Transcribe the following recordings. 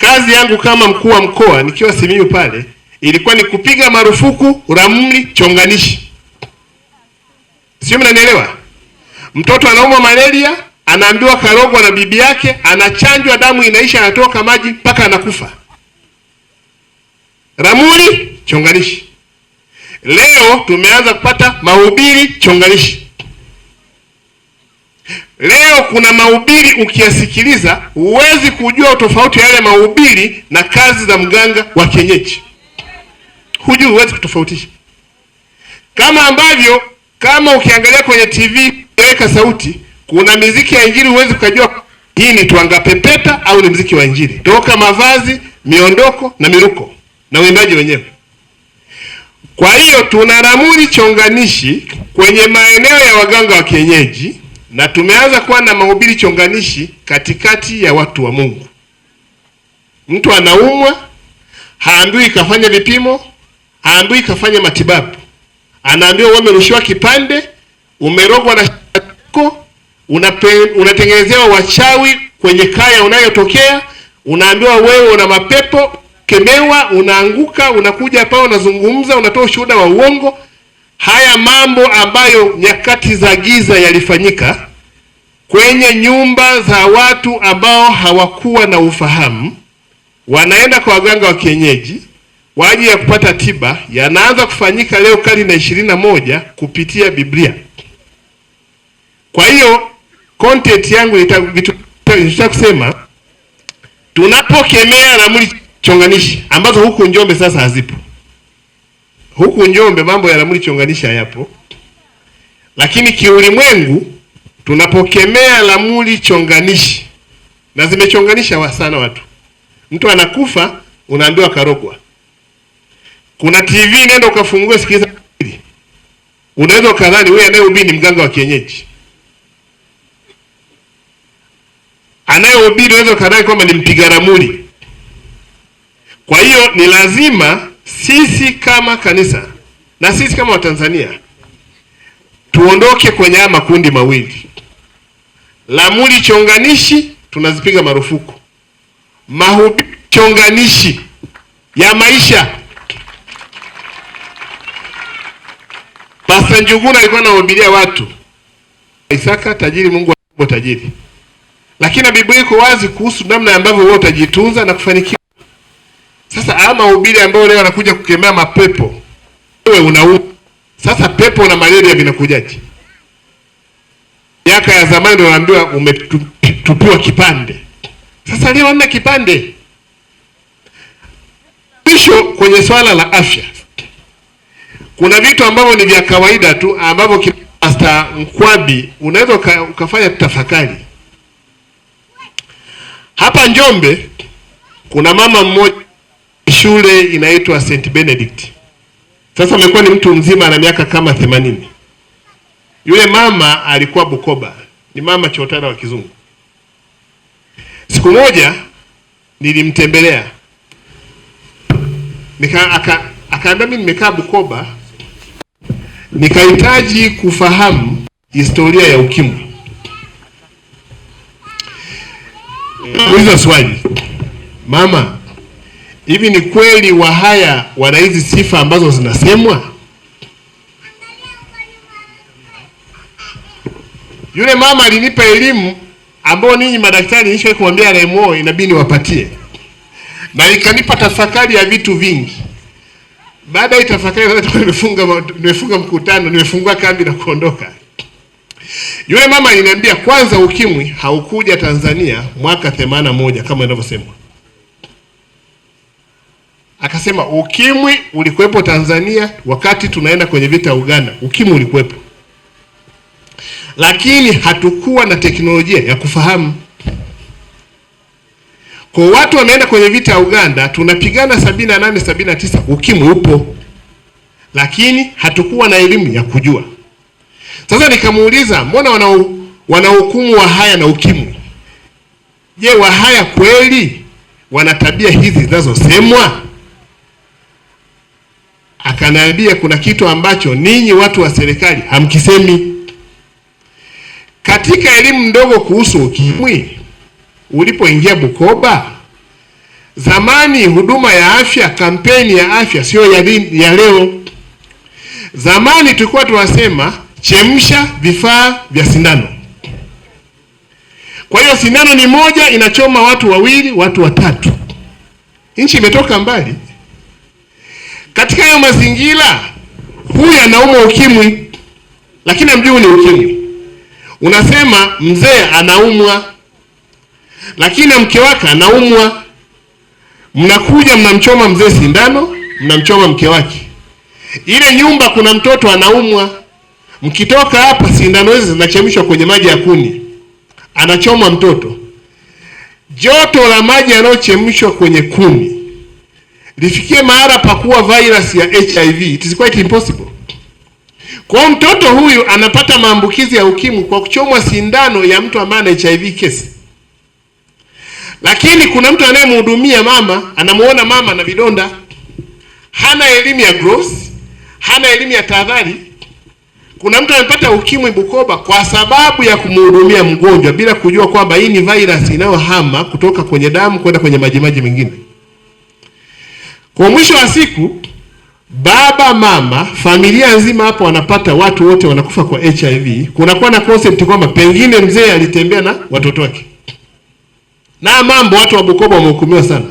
Kazi yangu kama mkuu wa mkoa nikiwa Simiyu pale ilikuwa ni kupiga marufuku ramli chonganishi. Sio, mnanielewa? Mtoto anaumwa malaria, anaambiwa karogwa na bibi yake, anachanjwa, damu inaisha, anatoka maji mpaka anakufa. Ramli chonganishi. Leo tumeanza kupata mahubiri chonganishi. Leo kuna mahubiri ukiyasikiliza huwezi kujua tofauti ya yale mahubiri na kazi za mganga wa kienyeji. Hujui, huwezi kutofautisha. Kama ambavyo kama ukiangalia kwenye TV weka sauti, kuna muziki ya injili huwezi kujua hii ni twanga pepeta au ni muziki wa injili. Toka mavazi, miondoko na miruko na uimbaji wenyewe. Kwa hiyo tuna ramli chonganishi kwenye maeneo ya waganga wa kienyeji, na tumeanza kuwa na mahubiri chonganishi katikati ya watu wa Mungu. Mtu anaumwa, haambiwi kafanya vipimo, haambiwi kafanya matibabu. Anaambiwa wewe umerushiwa kipande, umerogwa na shako, unatengenezewa wachawi kwenye kaya unayotokea, unaambiwa wewe una mapepo, kemewa, unaanguka, unakuja hapa unazungumza, unatoa ushuhuda wa uongo. Haya mambo ambayo nyakati za giza yalifanyika kwenye nyumba za watu ambao hawakuwa na ufahamu, wanaenda kwa waganga wa kienyeji kwa ajili ya kupata tiba, yanaanza kufanyika leo karne ya 21 kupitia Biblia. Kwa hiyo content yangu kusema tunapokemea ramli chonganishi ambazo huku Njombe sasa hazipo. Huku Njombe mambo ya ramli chonganishi hayapo. Lakini kiulimwengu tunapokemea ramli chonganishi, na zimechonganisha sana watu. Mtu anakufa unaambiwa karogwa. Kuna TV nenda ukafungue sikiliza. Unaweza kadhani wewe anayehubiri ni mganga wa kienyeji. Anayehubiri unaweza kadhani kwamba ni mpiga ramli. Kwa hiyo ni lazima sisi kama kanisa na sisi kama Watanzania tuondoke kwenye haya makundi mawili. Ramli chonganishi tunazipiga marufuku. Mahubiri chonganishi ya maisha. Pastor Njuguna alikuwa anahubiria watu Isaka tajiri, Mungu wa tajiri. Lakini Biblia iko wazi kuhusu namna ambavyo wewe utajitunza na kufanikiwa. Sasa haya mahubiri ambayo leo anakuja kukemea mapepo, wewe unaua. Sasa pepo na malaria vinakujaje? Miaka ya zamani ndio naambiwa umetupiwa kipande. Sasa leo hamna kipande. Kisho kwenye swala la afya, kuna vitu ambavyo ni vya kawaida tu ambavyo Pastor Nkwabi unaweza ukafanya tafakari. Hapa Njombe kuna mama mmoja, shule inaitwa St. Benedict. Sasa amekuwa ni mtu mzima na miaka kama 80. Yule mama alikuwa Bukoba, ni mama chotara wa kizungu. Siku moja nilimtembelea. Akaambia mimi nimekaa Bukoba, nikahitaji kufahamu historia ya ukimwi. Uliza swali, mama, hivi ni kweli Wahaya wana hizi sifa ambazo zinasemwa? Yule mama alinipa elimu ambayo ninyi madaktari nishawahi kumwambia RMO inabidi wapatie. Na ikanipa tafakari ya vitu vingi. Baada ya tafakari nimefunga mkutano, nimefungua kambi na kuondoka. Yule mama aliniambia kwanza ukimwi haukuja Tanzania mwaka 81 kama inavyosemwa. Akasema ukimwi ulikuwepo Tanzania wakati tunaenda kwenye vita Uganda. Ukimwi ulikuwepo. Lakini hatukuwa na teknolojia ya kufahamu. Kwa watu wameenda kwenye vita Uganda, tunapigana 78 79, ukimwi upo. Lakini hatukuwa na elimu ya kujua. Sasa nikamuuliza, mbona wanahukumu Wahaya na ukimwi? Je, Wahaya kweli wana tabia hizi zinazosemwa? Akaniambia kuna kitu ambacho ninyi watu wa serikali hamkisemi. Katika elimu ndogo kuhusu ukimwi, ulipoingia Bukoba, Zamani huduma ya afya, kampeni ya afya sio ya leo. Zamani tulikuwa tunasema chemsha vifaa vya sindano. Kwa hiyo sindano ni moja inachoma watu wawili, watu watatu. Nchi imetoka mbali. Katika hayo mazingira, huyu anaumwa ukimwi, lakini hamjui ni ukimwi. Unasema mzee anaumwa, lakini mke wake anaumwa. Mnakuja mnamchoma mzee sindano, mnamchoma mke wake. Ile nyumba kuna mtoto anaumwa. Mkitoka hapa, sindano hizi zinachemshwa kwenye maji ya kuni, anachomwa mtoto. Joto la maji yanayochemshwa kwenye kuni lifikie mahala pakuwa virus ya HIV, it is quite impossible. Kwa mtoto huyu anapata maambukizi ya ukimwi kwa kuchomwa sindano ya mtu ambaye ana HIV kesi. Lakini kuna mtu anayemhudumia mama, anamuona mama na vidonda, hana elimu ya growth, hana elimu ya tahadhari. Kuna mtu amepata ukimwi Bukoba kwa sababu ya kumhudumia mgonjwa bila kujua kwamba hii ni virus inayohama kutoka kwenye damu kwenda kwenye majimaji mengine. Kwa mwisho wa siku, baba, mama, familia nzima hapo wanapata, watu wote wanakufa kwa HIV. Kunakuwa na concept kwamba pengine mzee alitembea na watoto wake. Na mambo watu wa Bukoba wamehukumiwa sana.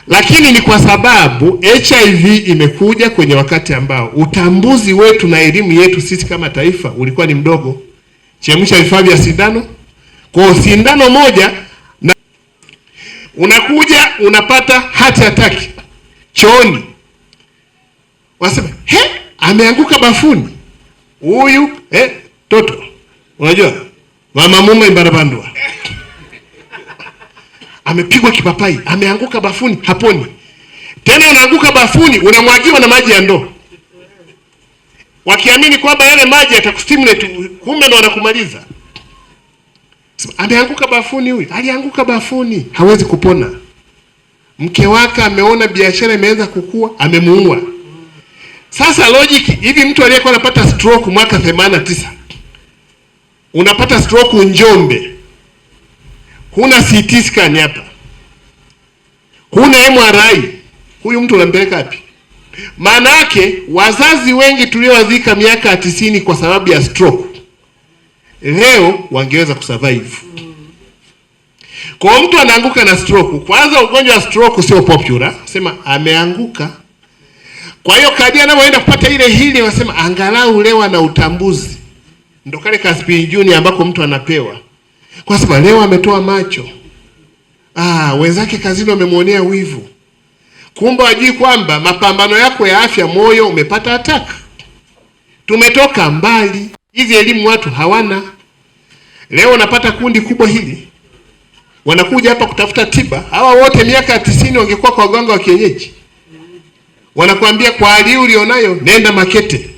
Lakini ni kwa sababu HIV imekuja kwenye wakati ambao utambuzi wetu na elimu yetu sisi kama taifa ulikuwa ni mdogo. Chemsha vifaa vya sindano. Kwa sindano moja na unakuja unapata heart attack chooni. Wasema, ameanguka bafuni. Huyu, toto. Unajua? Mama mume Imbarabandwa. Amepigwa kipapai, ameanguka bafuni, haponi. Tena unaanguka bafuni, unamwagiwa na maji ya ndoo. Wakiamini kwamba yale maji yatakustimulate, kumbe ndo wanakumaliza. Ameanguka bafuni huyu, alianguka bafuni, hawezi kupona. Mke wake ameona biashara imeanza kukua, amemuua. Sasa logic, hivi mtu aliyekuwa anapata stroke mwaka 89, unapata stroke Njombe, huna CT scan hapa, huna MRI, huyu mtu unampeleka wapi? Maana yake wazazi wengi tuliowazika miaka ya 90 kwa sababu ya stroke, leo wangeweza kusurvive. Kwa mtu anaanguka na stroke, kwanza ugonjwa wa stroke sio popular, sema ameanguka. Kwa hiyo kadri anapoenda kupata ile hili, wasema angalau leo na utambuzi. Ndio kale Caspian Junior ambako mtu anapewa. Kwa sababu leo ametoa macho. Wenzake kazini wamemuonea wivu. Kumbe wajui kwamba mapambano yako ya afya, moyo umepata attack. Tumetoka mbali. Hizi elimu watu hawana. Leo unapata kundi kubwa hili, wanakuja hapa kutafuta tiba. Hawa wote miaka ya 90 wangekuwa kwa waganga wa kienyeji. Wanakuambia kwa hali ulionayo nenda Makete.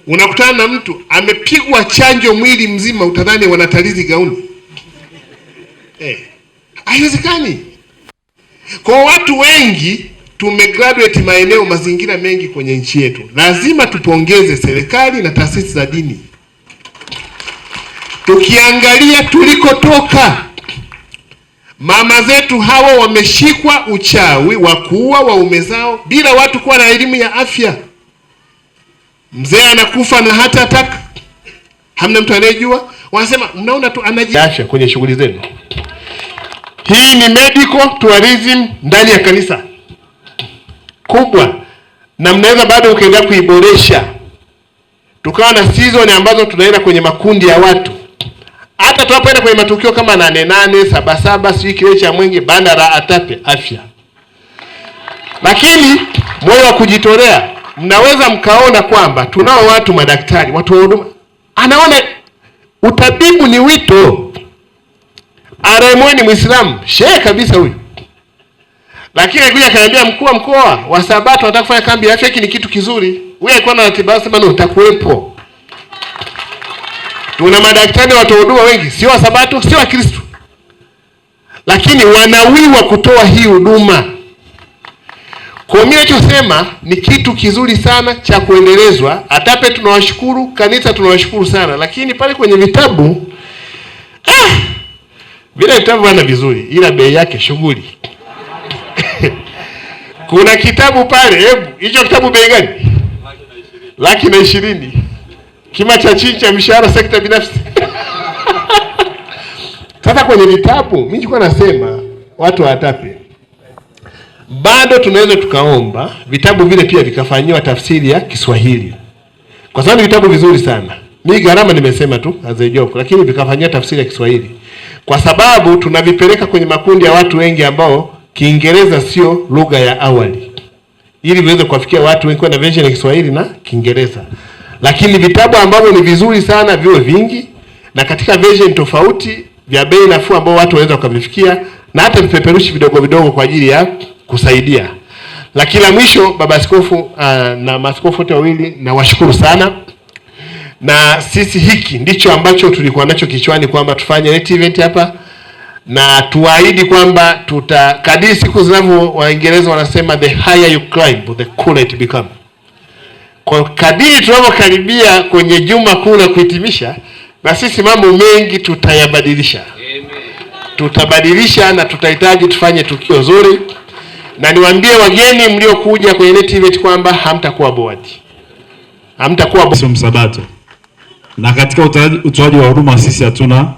Unakutana na mtu amepigwa chanjo mwili mzima, utadhani wanatalizi gauni. Haiwezekani. Kwa watu wengi tumegraduate maeneo, mazingira mengi kwenye nchi yetu. Lazima tupongeze serikali na taasisi za dini. Tukiangalia tulikotoka, mama zetu hawa wameshikwa uchawi wa kuua waume zao bila watu kuwa na elimu ya afya. Mzee anakufa na heart attack, hamna mtu anayejua. Wanasema mnaona tu anajiasha kwenye shughuli zenu. Hii ni medical tourism ndani ya kanisa kubwa, na mnaweza bado ukaendelea kuiboresha. Tukawa na season ambazo tunaenda kwenye makundi ya watu. Hata tunapoenda kwenye matukio kama 88, 77, sio kile cha Mwenge, banda la Atape afya. Lakini moyo wa kujitolea, mnaweza mkaona kwamba tunao watu madaktari, watu wa huduma. Anaona utabibu ni wito. RMO ni Muislamu, shehe kabisa huyu. Lakini alikuja akaniambia mkuu wa mkoa wa Sabato anataka kufanya kambi ya afya, hiki ni kitu kizuri. Huyu alikuwa na ratiba, sema ndio utakuwepo. Tuna madaktari watu wa huduma wengi, sio wa Sabato, sio wa Kristo. Lakini wanawiwa kutoa hii huduma. Kwa mimi nachosema ni kitu kizuri sana cha kuendelezwa. Atape tunawashukuru, kanisa tunawashukuru sana. Lakini pale kwenye vitabu Vile vitabu bwana vizuri, ila bei yake shughuli. Kuna kitabu pale, hebu hicho kitabu bei gani? 120,000. Kima cha chini cha mshahara sekta binafsi. Sasa kwenye vitabu, mimi nilikuwa nasema watu watape. Bado tunaweza tukaomba vitabu vile pia vikafanyiwa tafsiri ya Kiswahili. Kwa sababu vitabu vizuri sana. Mimi gharama nimesema tu hazijopo, lakini vikafanyiwa tafsiri ya Kiswahili. Kwa sababu tunavipeleka kwenye makundi ya watu wengi ambao Kiingereza sio lugha ya awali, ili viweze kuwafikia watu wengi kwa na version ya Kiswahili na Kiingereza. Lakini vitabu ambavyo ni vizuri sana viwe vingi na katika version tofauti vya bei nafuu ambao watu waweza kuvifikia, na hata vipeperushi vidogo vidogo kwa ajili ya kusaidia. Lakini la mwisho, baba askofu na maaskofu wote wawili na washukuru sana. Na sisi hiki ndicho ambacho tulikuwa nacho kichwani kwamba tufanye net event hapa, na tuahidi kwamba kadiri siku zinavyo, Waingereza wanasema the higher you climb the cooler it become. Kwa kadiri tunavyokaribia kwenye juma kuu la kuhitimisha, na sisi mambo mengi tutayabadilisha. Tutabadilisha na tutahitaji tufanye tukio zuri, na niwaambie wageni mliokuja kwenye net event kwamba hamtakuwa bored. Hamtakuwa sio msabato. Na katika utoaji wa huduma sisi hatuna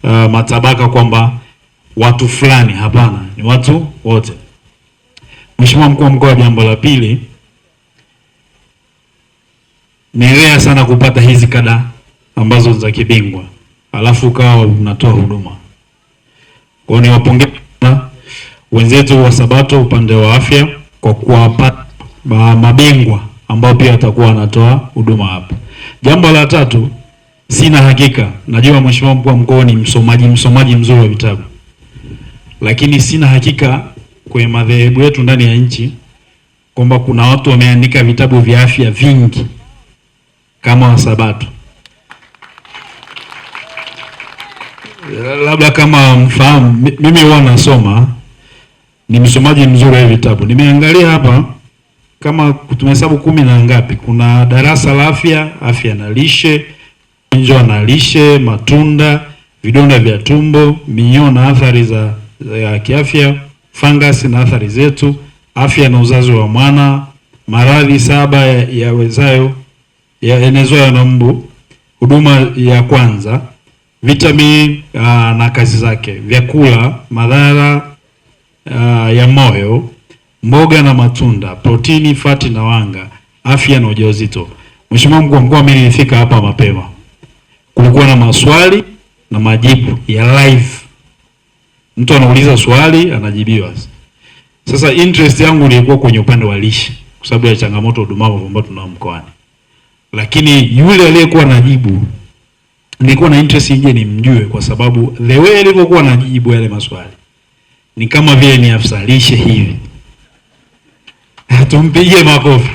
matabaka kwamba watu fulani, hapana, ni watu wote. Mheshimiwa Mkuu wa Mkoa, jambo la pili, ni rare sana kupata hizi kada ambazo za kibingwa alafu ukawa unatoa huduma. Kwa hiyo niwapongeze wenzetu wa Sabato upande wa afya kwa kuwapa mabingwa ambao pia watakuwa wanatoa huduma hapa. Jambo la tatu, sina hakika, najua Mheshimiwa Mkuu wa Mkoa ni msomaji mzuri wa vitabu, lakini sina hakika kwenye madhehebu yetu ndani ya nchi kwamba kuna watu wameandika vitabu vya afya vingi kama wa Sabato. Labda kama mfahamu, mimi huwa nasoma, ni msomaji mzuri wa vitabu. Nimeangalia hapa kama tumehesabu 10 na ngapi, kuna darasa la afya na lishe, njoo na lishe, matunda, vidonda vya tumbo, minyoo na athari za kiafya, fungus na athari zetu, afya na uzazi wa mwana, maradhi 7 yaenezwayo na mbu, huduma ya kwanza, vitamini na kazi zake, vyakula, madhara ya moyo, mboga na matunda, protini, fati na wanga, afya na ujauzito. Mheshimiwa Mkuu wa Mkoa, mimi nilifika hapa mapema, kulikuwa na maswali na majibu ya live. Mtu anauliza swali anajibiwa. Sasa interest yangu ilikuwa kwenye upande wa lishe kwa sababu ya changamoto hudumavu ambazo tunao mkoani. Lakini yule aliyekuwa anajibu nilikuwa na interest ije nimjue, kwa sababu the way alivyokuwa anajibu yale maswali ni kama vile ni afisa lishe hivi. Tumpige makofi.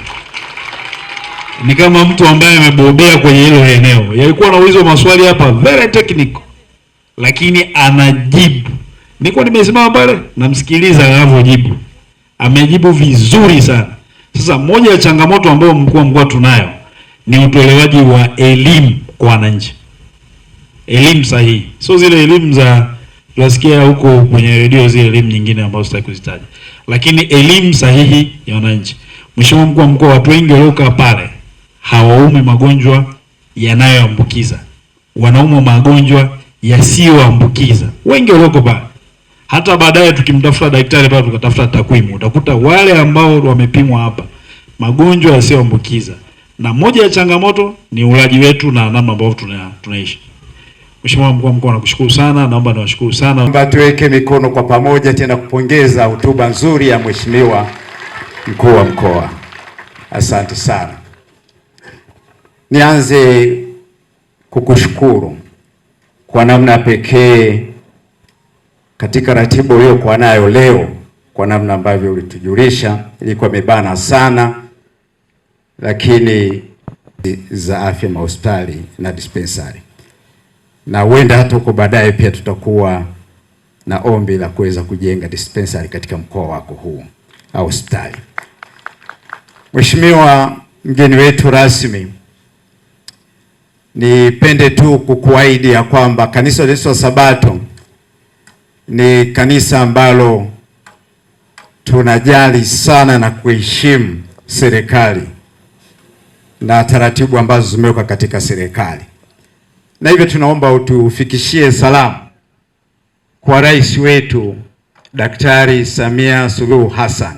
Ni kama mtu ambaye amebobea kwenye hilo eneo. Yalikuwa anaulizwa maswali hapa very technical, lakini anajibu. Nilikuwa nimesimama pale namsikiliza anavyojibu. Amejibu vizuri sana. Sasa moja ya changamoto ambayo mkuu wa mkoa tunayo ni utolewaji wa elimu kwa wananchi. Elimu sahihi. Sio zile elimu za tunasikia huko kwenye redio, zile elimu nyingine ambazo sitaki kuzitaja. Lakini elimu sahihi ya wananchi. Mheshimiwa Mkuu wa Mkoa, watu wengi waliokaa pale hawaumi magonjwa yanayoambukiza. Wanaumwa magonjwa yasiyoambukiza. Wengi walioko pale. Hata baadaye tukimtafuta daktari pale tukatafuta takwimu, utakuta wale ambao wamepimwa hapa magonjwa yasiyoambukiza. Na moja ya changamoto ni ulaji wetu na namna ambavyo tunaishi. Mheshimiwa Mkuu wa Mkoa, nakushukuru sana, naomba niwashukuru sana. Naomba tuweke mikono kwa pamoja tena kupongeza hotuba nzuri ya Mheshimiwa Mkuu wa Mkoa. Asante sana. Nianze kukushukuru kwa namna pekee katika ratiba uliyokuwa nayo leo, kwa namna ambavyo ulitujulisha. Ilikuwa imebana sana, lakini za afya, mahospitali na dispensary, na huenda hata huko baadaye pia tutakuwa na ombi la kuweza kujenga dispensary katika mkoa wako huu au hospitali. Mheshimiwa mgeni wetu rasmi, nipende tu kukuahidi ya kwamba kanisa letu la Sabato ni kanisa ambalo tunajali sana na kuheshimu serikali na taratibu ambazo zimewekwa katika serikali, na hivyo tunaomba utufikishie salamu kwa rais wetu Daktari Samia Suluhu Hassan